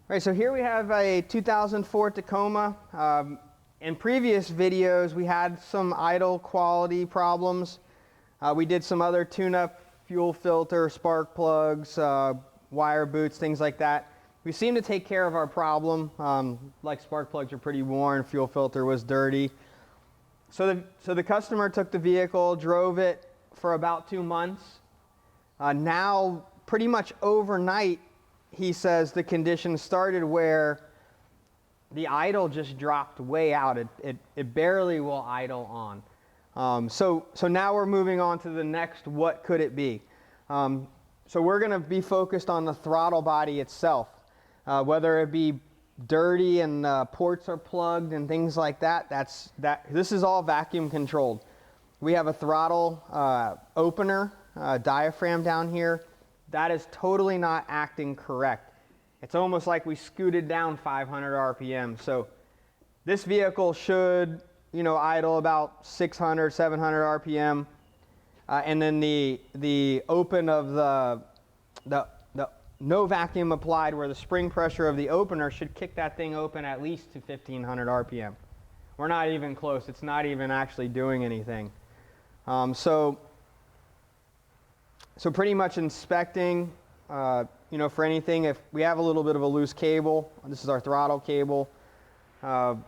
All right, so here we have a 2004 Tacoma. In previous videos, we had some idle quality problems. We did some other tune-up, fuel filter, spark plugs, wire boots, things like that. We seemed to take care of our problem. Like spark plugs are pretty worn, fuel filter was dirty. So the customer took the vehicle, drove it for about 2 months. Now, pretty much overnight, he says the condition started where the idle just dropped way out. It barely will idle on. So now we're moving on to the next, what could it be? So we're going to be focused on the throttle body itself. Whether it be dirty and ports are plugged and things like that, this is all vacuum controlled. We have a throttle opener, diaphragm down here. That is totally not acting correct. It's almost like we scooted down 500 RPM. So this vehicle should, idle about 600, 700 RPM. And then the open of the no vacuum applied, where the spring pressure of the opener should kick that thing open at least to 1500 RPM. We're not even close. It's not even actually doing anything. So pretty much inspecting, for anything. If we have a little bit of a loose cable, this is our throttle cable. All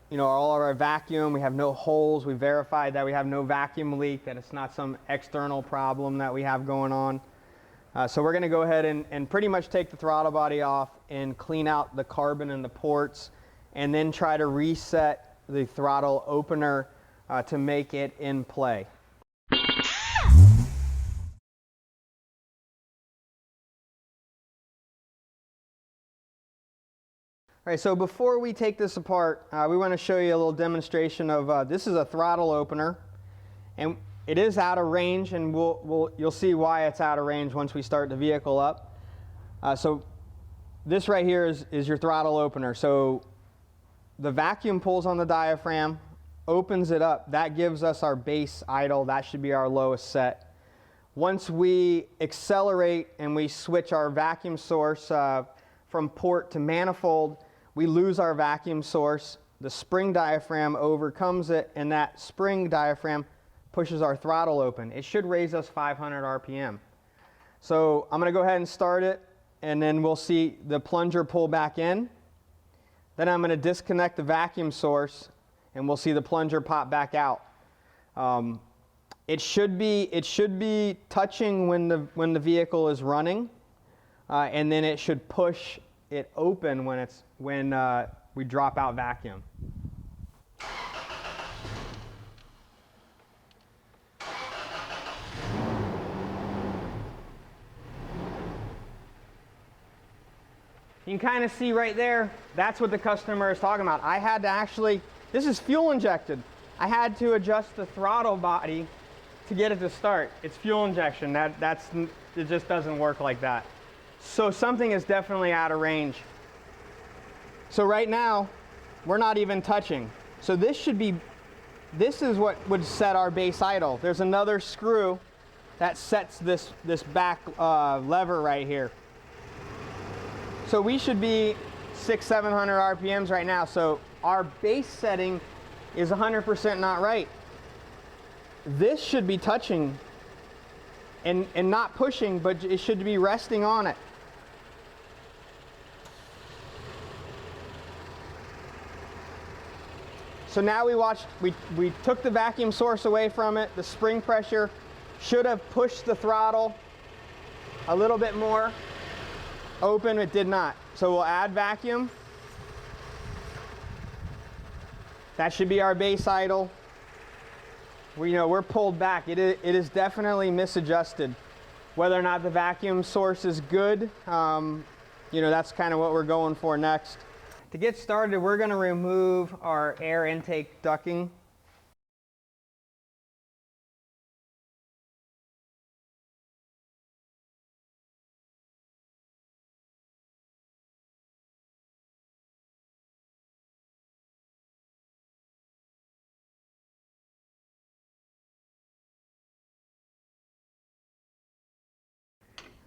of our vacuum, we have no holes. We verified that we have no vacuum leak, that it's not some external problem that we have going on. So we're going to go ahead and pretty much take the throttle body off and clean out the carbon and the ports, and then try to reset the throttle opener to make it in play. All right, so before we take this apart, we want to show you a little demonstration of, this is a throttle opener, and it is out of range, and you'll see why it's out of range once we start the vehicle up. So this right here is your throttle opener. So the vacuum pulls on the diaphragm, opens it up. That gives us our base idle. That should be our lowest set. Once we accelerate and we switch our vacuum source from port to manifold, we lose our vacuum source. The spring diaphragm overcomes it, and that spring diaphragm pushes our throttle open. It should raise us 500 RPM. So I'm going to go ahead and start it, and then we'll see the plunger pull back in. Then I'm going to disconnect the vacuum source, and we'll see the plunger pop back out. It should be touching when the vehicle is running, and then it should push it open when we drop out vacuum. You can kind of see right there, that's what the customer is talking about. I had to actually, this is fuel injected. I had to adjust the throttle body to get it to start. It's fuel injection. It just doesn't work like that. So something is definitely out of range. So right now, we're not even touching. So this is what would set our base idle. There's another screw that sets this back lever right here. So we should be 600-700 RPMs right now. So our base setting is 100% not right. This should be touching and not pushing, but it should be resting on it. So now we took the vacuum source away from it. The spring pressure should have pushed the throttle a little bit more. Open, it did not. So we'll add vacuum. That should be our base idle. We're pulled back. It is definitely misadjusted. Whether or not the vacuum source is good, that's kind of what we're going for next. To get started, we're going to remove our air intake ducting.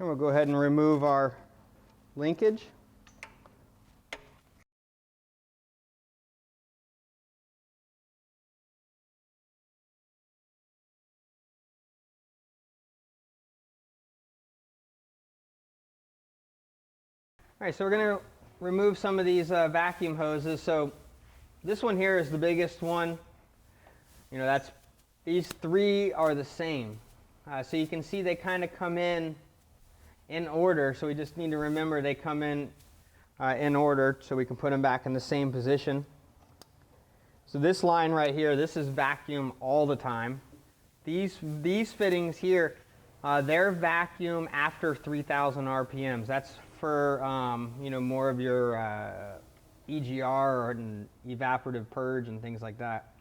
And we'll go ahead and remove our linkage. All right, so we're going to remove some of these vacuum hoses. So this one here is the biggest one. You know, these three are the same. So you can see they kind of come in order. So we just need to remember they come in order so we can put them back in the same position. So this line right here, this is vacuum all the time. These fittings here, they're vacuum after 3,000 RPMs. That's for you know, more of your EGR and evaporative purge and things like that.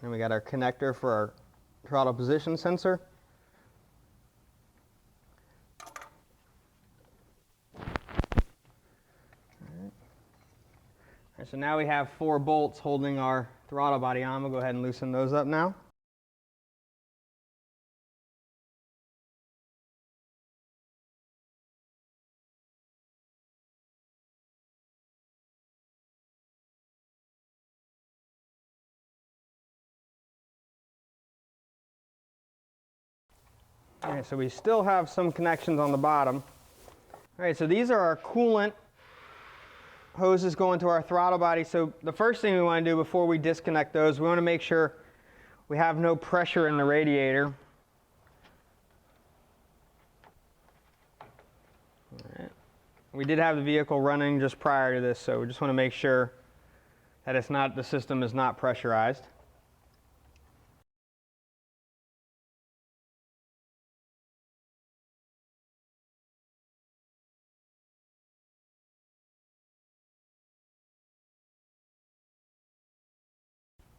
And we got our connector for our throttle position sensor. Right, so now we have 4 bolts holding our throttle body on. We'll go ahead and loosen those up now. All right, so we still have some connections on the bottom. All right, so these are our coolant hoses going to our throttle body. So the first thing we want to do before we disconnect those, we want to make sure we have no pressure in the radiator. All right. We did have the vehicle running just prior to this, so we just want to make sure that the system is not pressurized.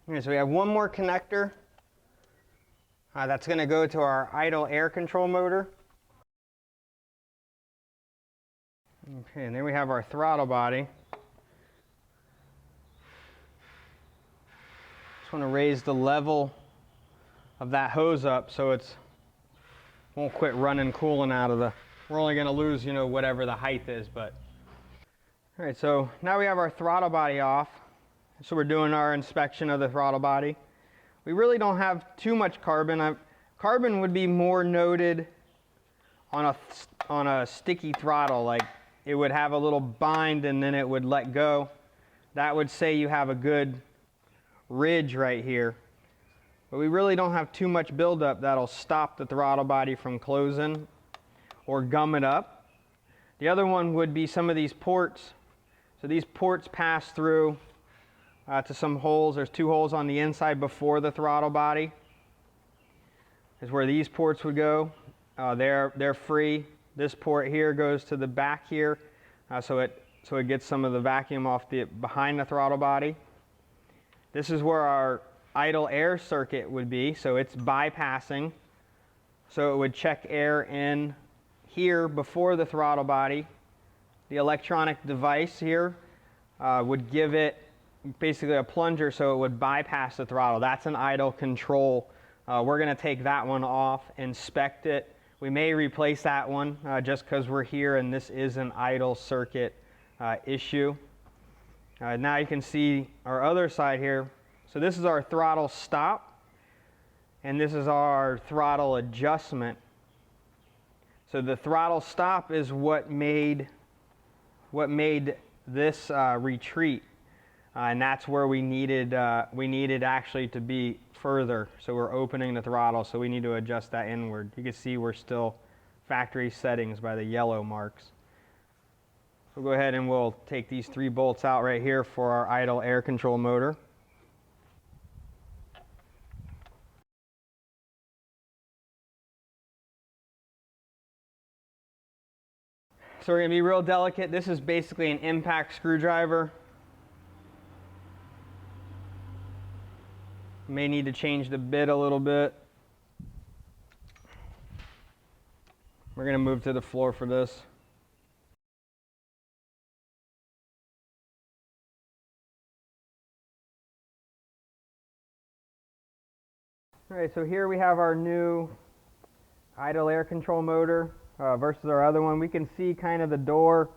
Okay, so we have one more connector that's going to go to our idle air control motor. Okay, and then we have our throttle body. Just want to raise the level of that hose up so it won't quit running coolant out of the. We're only going to lose, you know, whatever the height is, but. All right, so now we have our throttle body off. So we're doing our inspection of the throttle body. We really don't have too much carbon. Carbon would be more noted on a sticky throttle, like it would have a little bind and then it would let go. That would say you have a good ridge right here. But we really don't have too much buildup that'll stop the throttle body from closing or gum it up. The other one would be some of these ports. So these ports pass through to some holes. There's 2 holes on the inside before the throttle body. Is where these ports would go. They're free. This port here goes to the back here, so it gets some of the vacuum off behind the throttle body. This is where our idle air circuit would be, so it's bypassing. So it would check air in here before the throttle body. The electronic device here would give it basically a plunger so it would bypass the throttle. That's an idle control. We're going to take that one off, inspect it. We may replace that one just because we're here and this is an idle circuit issue. Now you can see our other side here. So this is our throttle stop and this is our throttle adjustment. So the throttle stop is what made this retreat. And that's where we needed actually to be further. So we're opening the throttle, so we need to adjust that inward. You can see we're still factory settings by the yellow marks. We'll go ahead and we'll take these 3 bolts out right here for our idle air control motor. So we're going to be real delicate. This is basically an impact screwdriver. May need to change the bit a little bit. We're going to move to the floor for this. All right, so here we have our new idle air control motor versus our other one. We can see kind of the door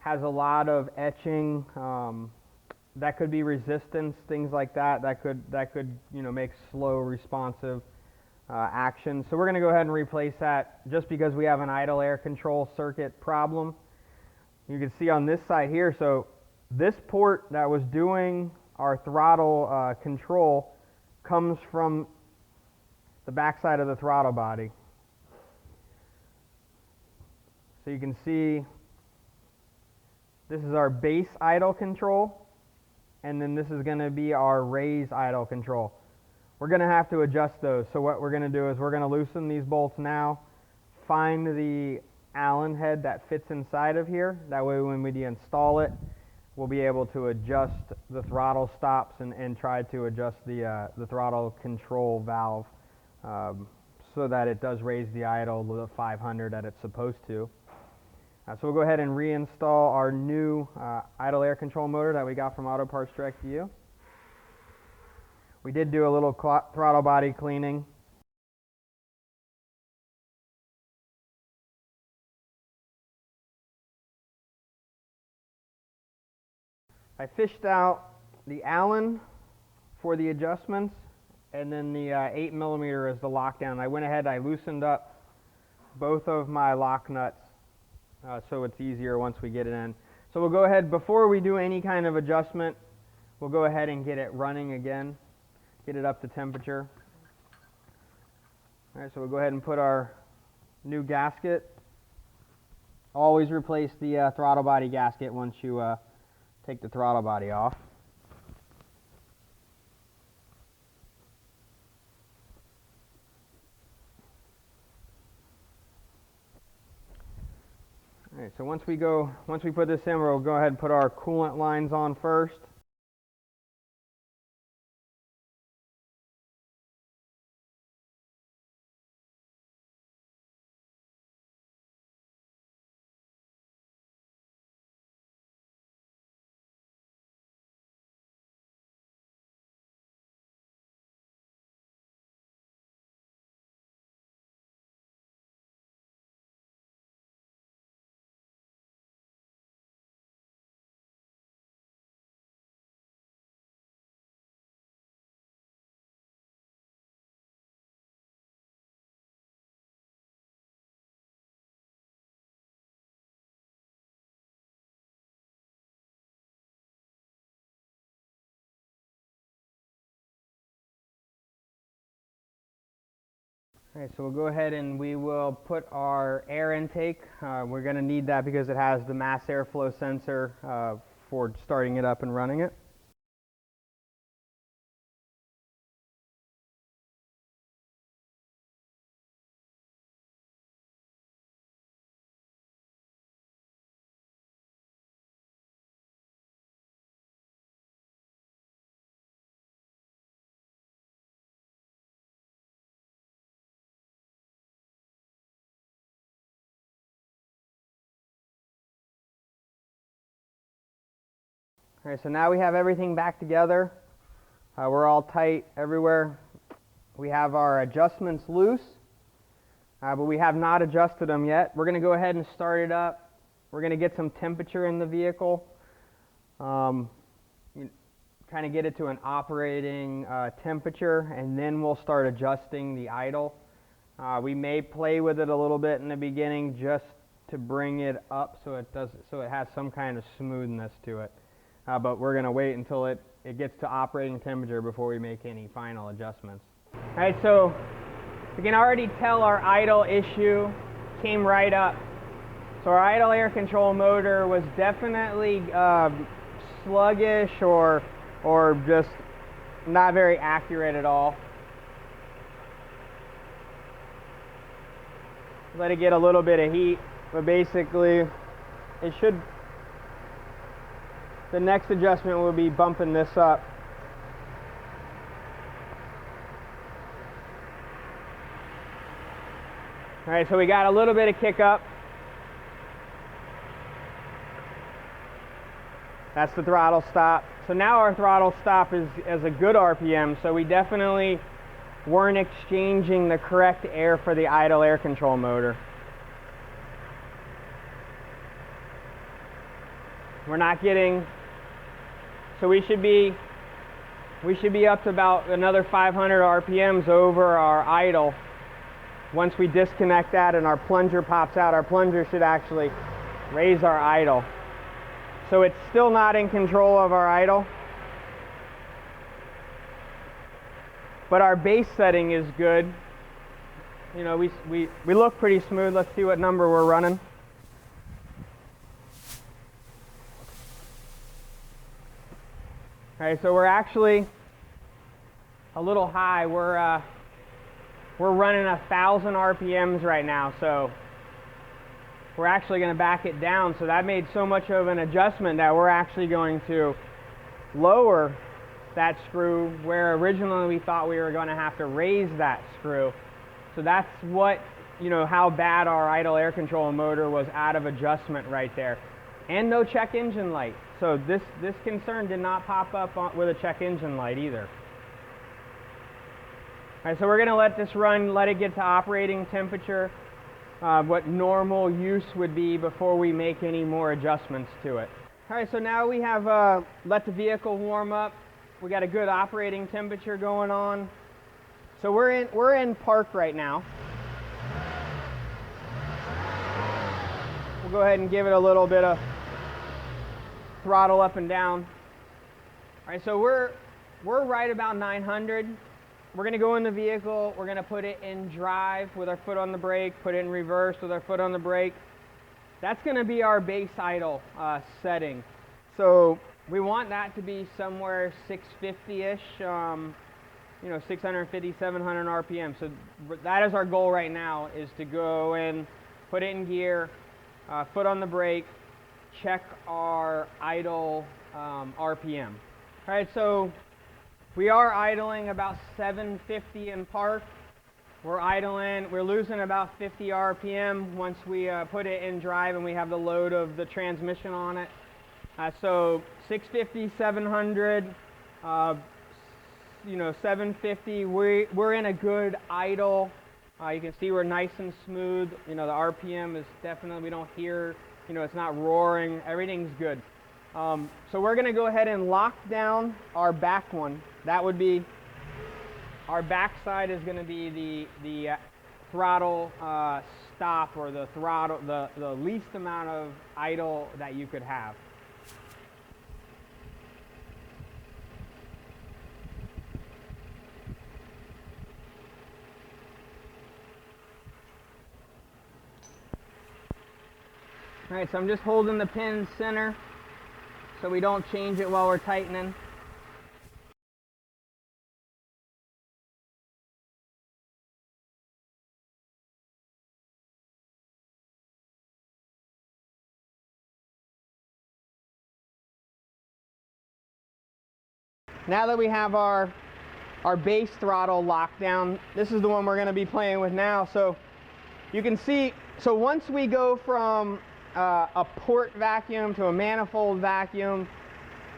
has a lot of etching. That could be resistance, things like that. That could make slow responsive action. So we're going to go ahead and replace that just because we have an idle air control circuit problem. You can see on this side here, so this port that was doing our throttle control comes from the back side of the throttle body. So you can see this is our base idle control, and then this is going to be our raise idle control. We're going to have to adjust those. So what we're going to do is we're going to loosen these bolts now, find the Allen head that fits inside of here. That way when we install it, we'll be able to adjust the throttle stops and try to adjust the throttle control valve so that it does raise the idle to the 500 that it's supposed to. So we'll go ahead and reinstall our new idle air control motor that we got from Auto Parts Direct to You. We did do a little throttle body cleaning. I fished out the Allen for the adjustments, and then the 8mm is the lockdown. I went ahead, I loosened up both of my lock nuts so it's easier once we get it in. So we'll go ahead, before we do any kind of adjustment, we'll go ahead and get it running again, get it up to temperature. Alright, so we'll go ahead and put our new gasket. Always replace the throttle body gasket once you take the throttle body off. Alright, so once we put this in, we'll go ahead and put our coolant lines on first. Alright, so we'll go ahead and we will put our air intake. We're going to need that because it has the mass airflow sensor for starting it up and running it. Alright, so now we have everything back together. We're all tight everywhere. We have our adjustments loose, but we have not adjusted them yet. We're going to go ahead and start it up. We're going to get some temperature in the vehicle, kind of get it to an operating temperature, and then we'll start adjusting the idle. We may play with it a little bit in the beginning just to bring it up so it has some kind of smoothness to it. But we're going to wait until it gets to operating temperature before we make any final adjustments. Alright, so we can already tell our idle issue came right up. So our idle air control motor was definitely sluggish or just not very accurate at all. Let it get a little bit of heat, but basically it should. The next adjustment will be bumping this up. Alright, so we got a little bit of kick up. That's the throttle stop. So now our throttle stop is a good RPM, so we definitely weren't exchanging the correct air for the idle air control motor. not getting, so we should be up to about another 500 RPMs over our idle. Once we disconnect that and our plunger pops out, our plunger should actually raise our idle. So it's still not in control of our idle, but our base setting is good. You know, we look pretty smooth. Let's see what number we're running. Okay, so we're actually a little high. We're running 1,000 RPMs right now, so we're actually going to back it down. So that made so much of an adjustment that we're actually going to lower that screw where originally we thought we were going to have to raise that screw. So that's what, you know, how bad our idle air control motor was out of adjustment right there. And no check engine light. So this concern did not pop up with a check engine light either. All right, so we're going to let this run, let it get to operating temperature, what normal use would be before we make any more adjustments to it. All right, so now we have let the vehicle warm up. We got a good operating temperature going on. So we're in park right now. We'll go ahead and give it a little bit of throttle up and down. All right, so we're right about 900. We're going to go in the vehicle. We're going to put it in drive with our foot on the brake, put it in reverse with our foot on the brake. That's going to be our base idle setting. So we want that to be somewhere 650-ish, you know, 650, 700 RPM. So that is our goal right now, is to go in, put it in gear, foot on the brake, check our idle RPM. All right, so we are idling about 750 in park. We're losing about 50 RPM once we put it in drive and we have the load of the transmission on it. So 650, 700, you know, 750, we're in a good idle. You can see we're nice and smooth. You know, the RPM is definitely, we don't hear, you know, it's not roaring. Everything's good. So we're going to go ahead and lock down our back one. That would be, our back side is going to be the throttle stop, or the throttle, the least amount of idle that you could have. All right, so I'm just holding the pin center so we don't change it while we're tightening. Now that we have our base throttle locked down, this is the one we're going to be playing with now. So you can see, so once we go from a port vacuum to a manifold vacuum,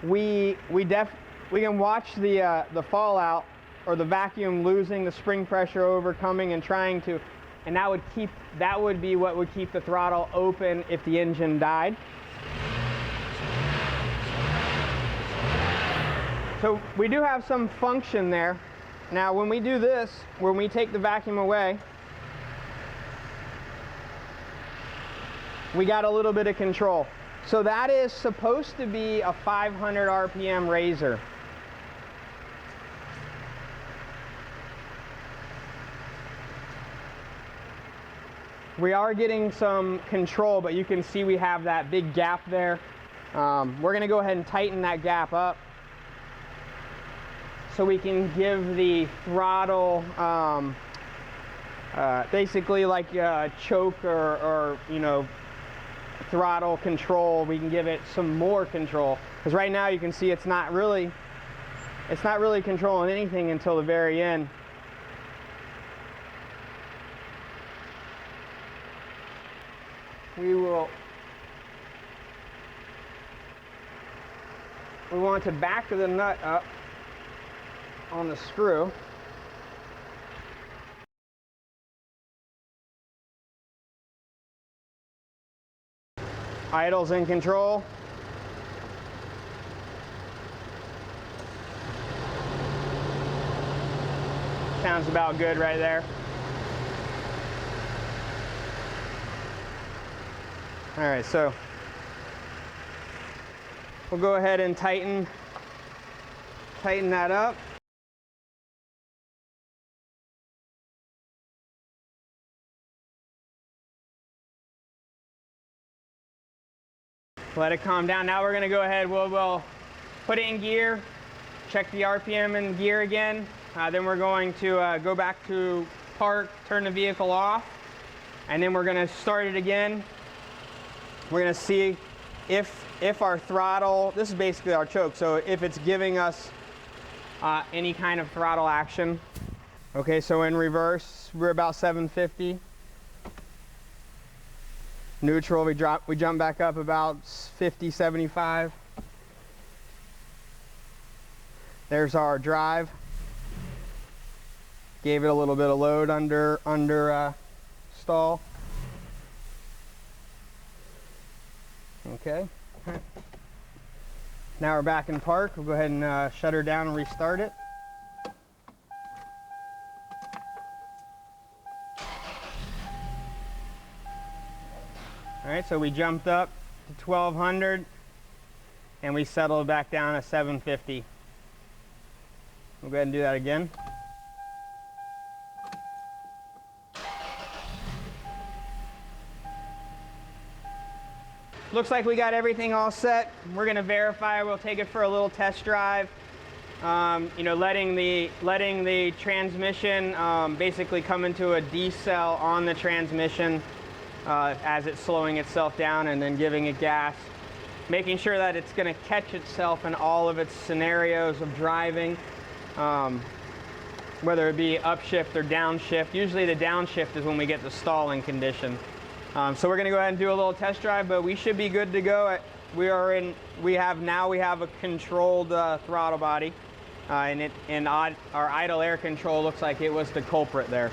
we can watch the fallout, or the vacuum losing the spring pressure, overcoming and trying to, and that would be what would keep the throttle open if the engine died. So we do have some function there. Now when we do this, when we take the vacuum away, we got a little bit of control. So that is supposed to be a 500 RPM raiser. We are getting some control, but you can see we have that big gap there. We're going to go ahead and tighten that gap up so we can give the throttle basically like a choke or you know, throttle control. We can give it some more control, because right now you can see it's not really controlling anything until the very end. We want to back the nut up on the screw. Idle's in control. Sounds about good right there. All right, so we'll go ahead and tighten that up. Let it calm down. Now we're going to go ahead, we'll put it in gear, check the RPM in gear again. Then we're going to go back to park, turn the vehicle off, and then we're going to start it again. We're going to see if our throttle, this is basically our choke, so if it's giving us any kind of throttle action. Okay, so in reverse, we're about 750. Neutral, we jump back up about 50, 75. There's our drive. Gave it a little bit of load under stall. Okay. Now we're back in park. We'll go ahead and shut her down and restart it. All right, so we jumped up to 1200 and we settled back down to 750. We'll go ahead and do that again. Looks like we got everything all set. We're going to verify. We'll take it for a little test drive. You know, letting the transmission basically come into a decel on the transmission as it's slowing itself down, and then giving it gas. Making sure that it's going to catch itself in all of its scenarios of driving, whether it be upshift or downshift. Usually the downshift is when we get the stalling condition. So we're going to go ahead and do a little test drive, but we should be good to go. We have a controlled throttle body, and our idle air control looks like it was the culprit there.